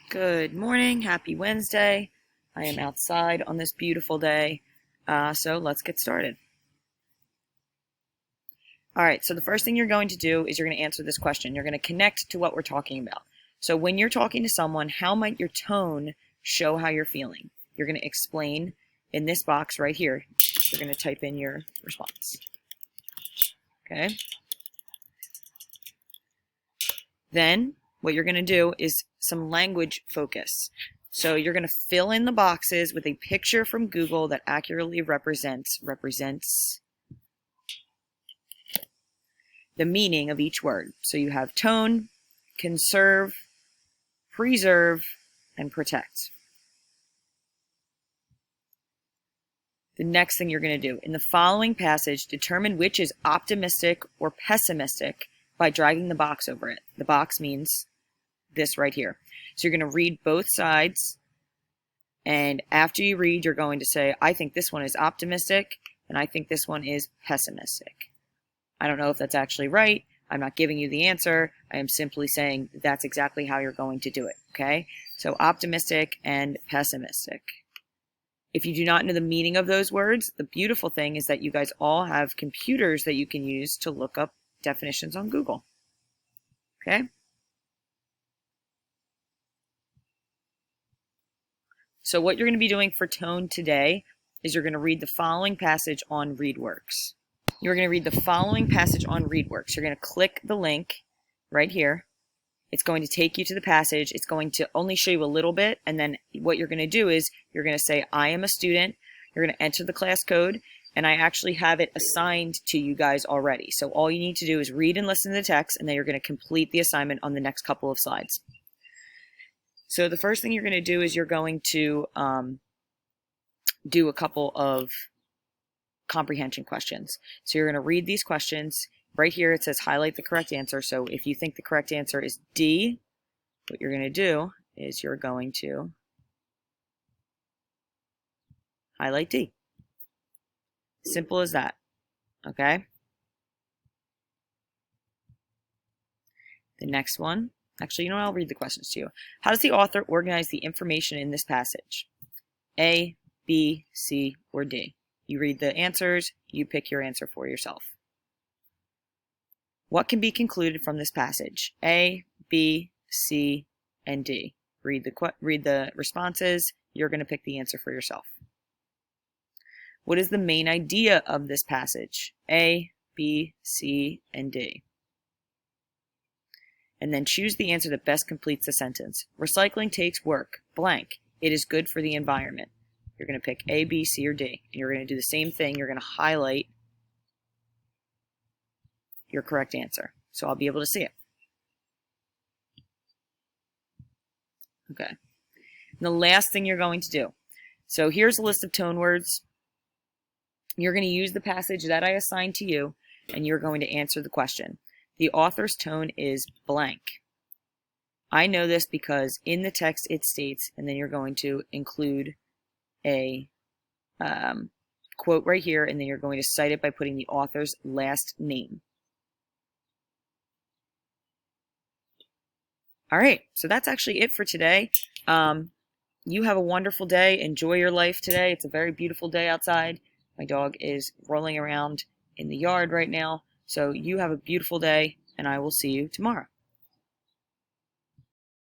Good morning, happy Wednesday. I am outside on this beautiful day, so let's get started. All right, so the first thing you're going to do is you're going to answer this question. You're going to connect to what we're talking about. So when you're talking to someone, how might your tone show how you're feeling? You're going to explain in this box right here. You're going to type in your response. Okay. Then what you're going to do is some language focus. So you're going to fill in the boxes with a picture from Google that accurately represents the meaning of each word. So you have tone, conserve, preserve, and protect. The next thing you're going to do, in the following passage, determine which is optimistic or pessimistic by dragging the box over it. The box means this right here. So you're going to read both sides, and after you read, you're going to say, I think this one is optimistic, and I think this one is pessimistic. I don't know if that's actually right. I'm not giving you the answer. I am simply saying that's exactly how you're going to do it, okay? So optimistic and pessimistic. If you do not know the meaning of those words, the beautiful thing is that you guys all have computers that you can use to look up definitions on Google, okay? So what you're going to be doing for tone today is you're going to read the following passage on ReadWorks. You're going to read the following passage on ReadWorks. You're going to click the link right here. It's going to take you to the passage. It's going to only show you a little bit, and then what you're going to do is you're going to say, I am a student. You're going to enter the class code, and I actually have it assigned to you guys already. So all you need to do is read and listen to the text, and then you're going to complete the assignment on the next couple of slides. So the first thing you're going to do is you're going to do a couple of comprehension questions. So you're going to read these questions. Right here it says highlight the correct answer. So if you think the correct answer is D, what you're going to do is you're going to highlight D. Simple as that. Okay? The next one. Actually, you know what? I'll read the questions to you. How does the author organize the information in this passage? A, B, C, or D? You read the answers. You pick your answer for yourself. What can be concluded from this passage? A, B, C, and D. Read the responses. You're going to pick the answer for yourself. What is the main idea of this passage? A, B, C, and D. And then choose the answer that best completes the sentence. Recycling takes work, blank. It is good for the environment. You're going to pick A, B, C, or D. And you're going to do the same thing. You're going to highlight your correct answer. So I'll be able to see it. Okay. And the last thing you're going to do. So here's a list of tone words. You're going to use the passage that I assigned to you, and you're going to answer the question. The author's tone is blank. I know this because in the text it states, and then you're going to include a quote right here, and then you're going to cite it by putting the author's last name. All right, so that's actually it for today. You have a wonderful day. Enjoy your life today. It's a very beautiful day outside. My dog is rolling around in the yard right now. So you have a beautiful day, and I will see you tomorrow.